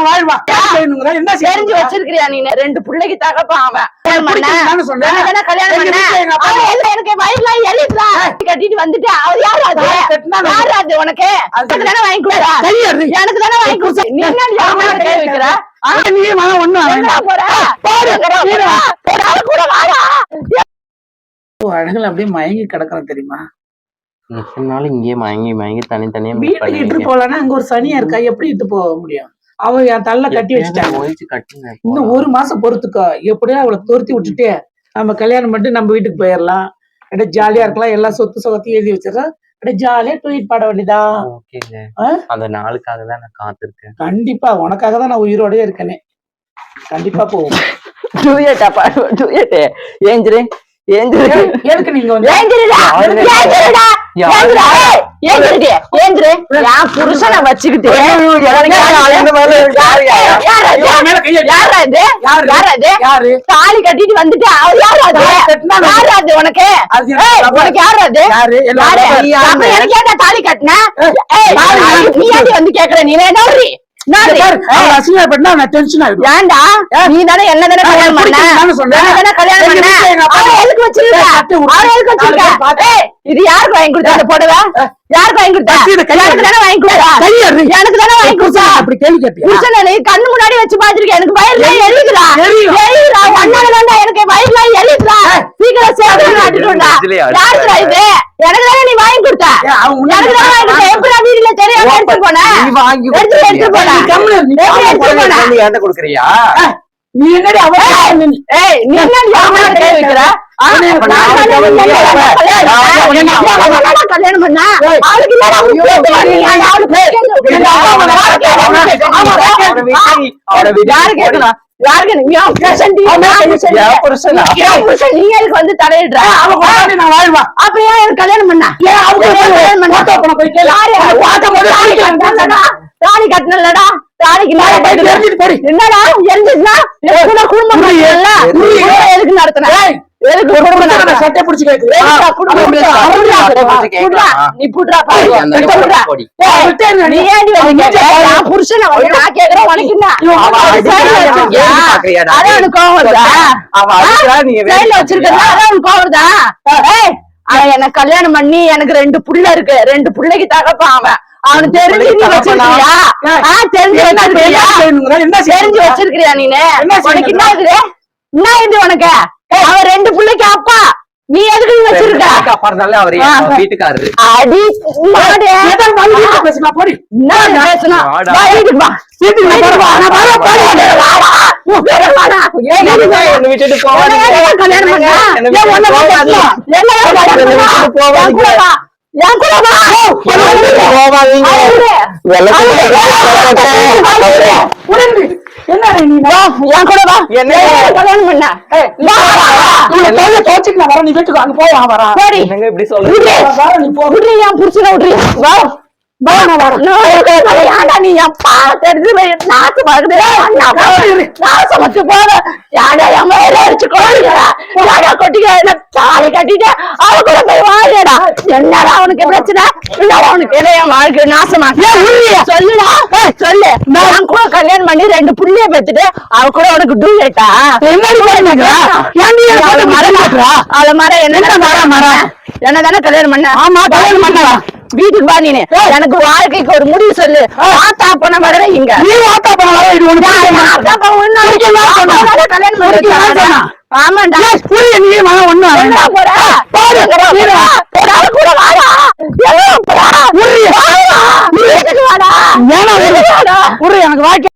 நான் வாழ்வா என்ன தெரிஞ்சு வச்சிருக்கிறியா நீ? 2 பிள்ளைக்கு தகப்பான் அவன். எனக்கு வயிறுலாம் எரியுதா? கட்டிட்டு வந்துட்டு அவர் யாரு அது? யாரு அது உனக்கு? அதுக்கு தானே வாங்கி கொடுத்தா? எனக்கு தானே வாங்கி கொடுத்தா? நீ என்ன கை வைக்கிற? நீ ஒண்ணு அழகுல அப்படியே மயங்கி கிடக்குறேன் தெரியுமா? இங்கே மயங்கி தனித்தனியா வீட்டுக்கு இட்டு போலன்னா அங்க ஒரு சனியா இருக்கா, எப்படி இட்டு போக முடியும்? அவன் என் தள்ள கட்டி வச்சுட்டாங்க. இன்னும் 1 மாசம் பொறுத்துக்கோ, எப்படியோ அவளை துரத்தி விட்டுட்டு நம்ம கல்யாணம் பண்ணிட்டு நம்ம வீட்டுக்கு போயிடலாம். அப்படியே ஜாலியா இருக்கலாம். எல்லா சொத்து சொகத்தையும் எழுதி வச்சிடறோம். அப்படியே ஜாலியா ட்வீட் பாட வேண்டியதான். அந்த நாளுக்காக தான் நான் காத்திருக்கேன். கண்டிப்பா உனக்காக தான் நான் உயிரோடய இருக்கேனே. கண்டிப்பா போவோம். எதுக்கு நீங்க புருஷனை வச்சுக்கிட்டு தாலி கட்டிட்டு வந்துட்டு அவர் யாரு அது? யாரு அது உனக்கு? உனக்கு யாரு அது? எனக்கு ஏன்டா தாலி கட்டின? நீ வந்து கேக்குற? நீ என்ன ஏன்டா நீ தானே என்ன தானே கல்யாணம் பண்ண? கல்யாணம் பண்ண எதுக்கு வச்சிருக்க? இது யாருக்கு வாங்கி கொடுத்தா? அந்த புடவை யாருக்கு வாங்கி கொடுத்தா? எனக்கு தானே வாங்கி கொடுத்தா? எனக்கு தானே வாங்கி கொடுத்தா? அப்படி கேள்வி கேட்பீங்க? கண்ணு முன்னாடி வச்சு பாத்துருக்கேன். எனக்கு வயிறுலாம் எரியுதுடா, எரியுதா. ஒன்னால எனக்கு வயிறுலாம் எரியுதுடா. சீக்கிரம் சேர்த்து நாட்டுடா. யாருக்குடா இது? எனக்கு தானே நீ வாங்கி கொடுத்த? எனக்கு தானே வாங்கி கொடுத்த. எப்படி வீட்டுல தெரியாம எடுத்து போன? எடுத்து போன. என்ன கொடுக்குறியா? நீ என்னடி நீ என்ன கை வைக்கிற? கல்யாணம் பண்ண வந்து தலையிடுற அப்படியா? எனக்கு கல்யாணம் பண்ண தாலி கட்டினல்லடா. தாலிக்கு என்னடா எரிஞ்சுன்னா குடும்பம் எதுக்கு நடத்தின? சட்டை பிடிச்சு புருஷன் நான் கேக்குறேன். கோவதா? எனக்கு கல்யாணம் பண்ணி எனக்கு 2 புள்ள இருக்கு. 2 பிள்ளைக்கு தகப்பான் அவன். அவனுக்கு தெரிஞ்சு நீ வச்சிருக்கியா? தெரிஞ்சு வச்சிருக்கிறியா நீ? உனக்கு என்ன இது? என்ன இது உனக்கு? அவன் 2 பிள்ளைக்கு அப்பா. நீ எதுக்கு வச்சிருக்க? வீட்டுக்காரரு அடி என்னடா அவனுக்கு பிரச்சனை? அவனுக்கு வாழ்க்கை நாசமா சொல்லுடா, சொல்லு. நான் கூட கல்யாணம் பண்ணி 2 புள்ளைய பெத்துட்டு அவ கூட உனக்கு டூலேட்டா? அவள மர என்னதானே கல்யாணம் பண்ண? ஆமா கல்யாணம் பண்ண. வீட்டுக்கு வா நீனு. எனக்கு வாழ்க்கைக்கு ஒரு முடிவு சொல்லு. ஆத்தா பண்ண வர இங்க கல்யாணம் பண்ண. ஆமாண்டா நீ ஒண்ணு எனக்கு வாழ்க்கை